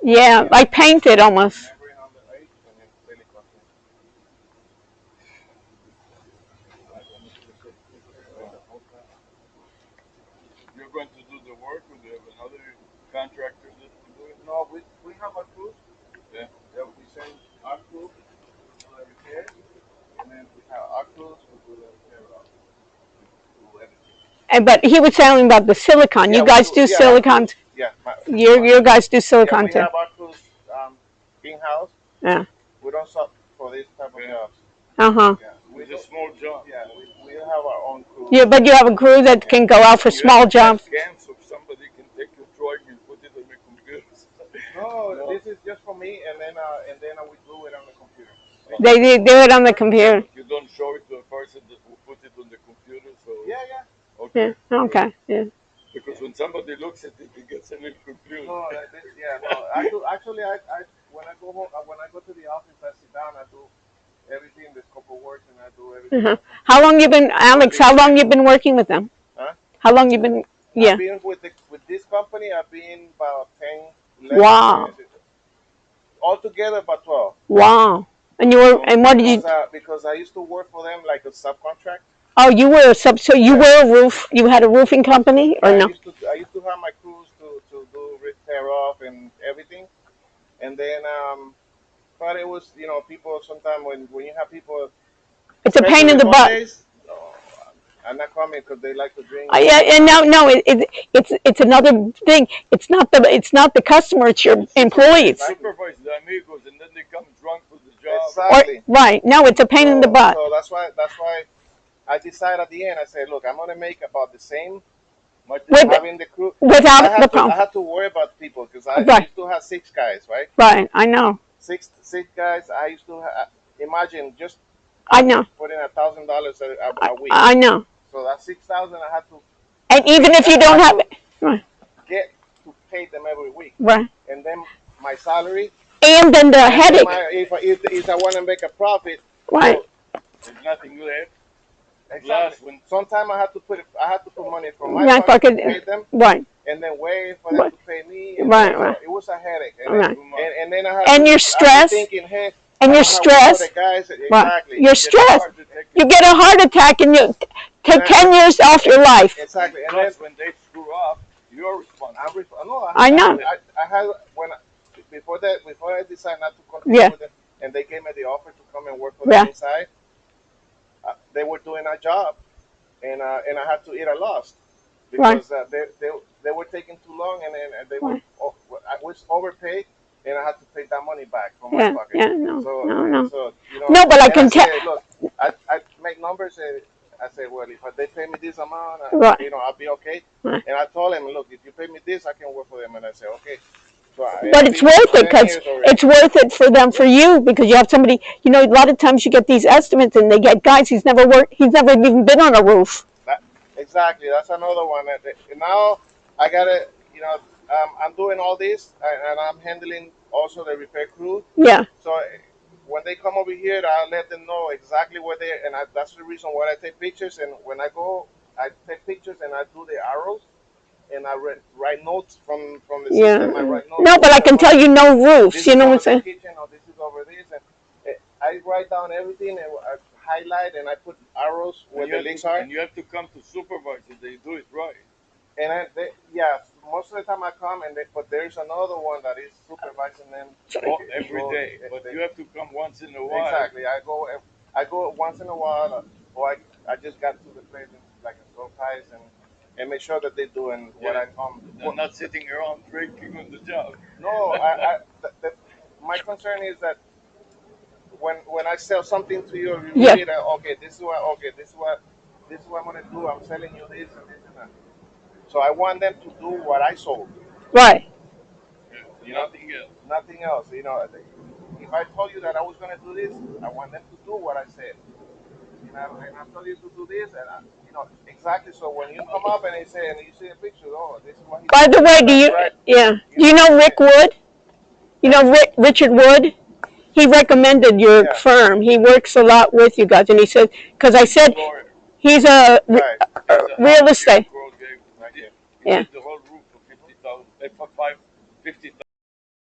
Yeah, like painted almost. Membrane on the edge and then silicone. You're going to do the work, or do you have another contractor that will do it? No, we have our crews. Yeah. That we send our crew to do the repairs, and then we have our crews who do the repair of do everything. And but he was telling about the silicon. You Yeah, we guys do. do Yeah, our silicon. crews. Yeah, Your guys do yeah, silicon we too. have our crews in house. Yeah. We don't sub for this type of Yeah. jobs. Uh-huh. Yeah, It's a small job. yeah, we have our own crew. Yeah, but you have a crew that can go out for You small have to have jobs. scans so somebody can take your drawing and put it on the computers. No, No. this is just for me, and then we do it on the computer. They do it on the computer. But you don't show it to a person that will put it on the computer, so Yeah, yeah. Yeah. okay. Okay. Yeah. Because when somebody looks at it, he gets a little confused. No, yeah, no. I do actually. I when I go home, when I go to the office, I sit down. I do everything, the scope of work, and I do everything Uh-huh. on the How computer. long you been, Alex? How long you been working with them? Huh? How long you been? I've Yeah. been with this company. I've been about 10, 11, Wow. altogether about 12. Wow. And you were, and what did you? Because I used to work for them like a subcontract. Oh, you were a sub. So you Yeah. were a roof. You had a roofing company, or Yeah, no? I used to have my crews to do repair off and everything, and then but it was people sometimes when you have people, It's a pain in especially the butt. Mondays, oh, I'm not coming because they like to drink. Yeah, and no, it's another thing. It's not the customer. It's your employees. They supervise the amigos, and then they come drunk to the job. Or Exactly. right. No, it's a pain in the butt. So that's why I decided at the end. I said, look, I'm gonna make about the same Much With- as having the crew. Without the I problem. had to worry about people because I Right. used to have 6 guys, right? Right. I know. Six guys. I used to imagine just I know. putting $1,000 a week. I know. So that's 6,000. I had to And even if you don't have it, right. get to pay them every week, Right. and then my salary. And then the And then headache. if I want to make a profit, Right. there's nothing left. exactly. When Sometimes I had to put money from my My pocket to pocket. pay them, Right. and then wait for them Right. to pay me. Right, So right. it was a headache. And, Right. and then I had And to, you're I'd be stressed. thinking, hey, And I you're don't have one of stressed. the guys. Right. Exactly. You're get a stressed. heart attack, You get a heart attack and you take 10 years off your life. Exactly. And then plus when they screw up, you're responsible. I know. I had before I decided not to continue Yeah. with them, and they gave me the offer to come and work for Yeah. them inside. They were doing a job, and I had to eat a loss because they were taking too long, and then they were Right. I was overpaid, and I had to pay that money back from my Yeah. pocket. Yeah. No. So No. so No, but I and can tell. said, look, I make numbers. I said, well, if they pay me this amount, Right. I'll be okay. Right. And I told him, look, if you pay me this, I can work for them. And I said, okay. So But it's worth it because it's worth it for them, for you, because you have somebody. A lot of times you get these estimates and they get guys. He's never even been on a roof. Exactly. That's another one. And now I gotta, I'm doing all this, and I'm handling also the repair crew. Yeah. So when they come over here, I let them know exactly where they, and that's the reason why I take pictures. And when I go, I take pictures and I do the arrows, and I write notes from the Yeah. system. I write notes. No, but I can tell you no roofs. This You is know what I'm over the saying? kitchen, or this is over this, and I write down everything, and I highlight, and I put arrows where the links are. And you have to come to supervise it. They do it right. And most of the time I come, but there's another one that is supervising them Every So, day. But you have to come once in a while. Exactly. I go once in a while, or I just got to the place and like a surprise and make sure that they're doing what Yeah. I come. They're not sitting around drinking on the job. No, my concern is that when I sell something to you, you Yeah. read it. Okay, this is what I'm gonna do. I'm selling you this and this and that. So I want them to do what I sold. Right. You know, Nothing else. nothing else. If I told you that I was gonna do this, I want them to do what I said. And I told you to do this, and exactly. So when you come up and they say, and you see a picture, oh, this is what he By did. the way, do you? Right. Yeah. Do you know Rick Wood? You know Richard Wood? He recommended your Yeah. firm. He works a lot with you guys, and he said, because I said Lawyer. he's a Right. real estate. He Yeah. did the whole roof for 50,000. 50,000.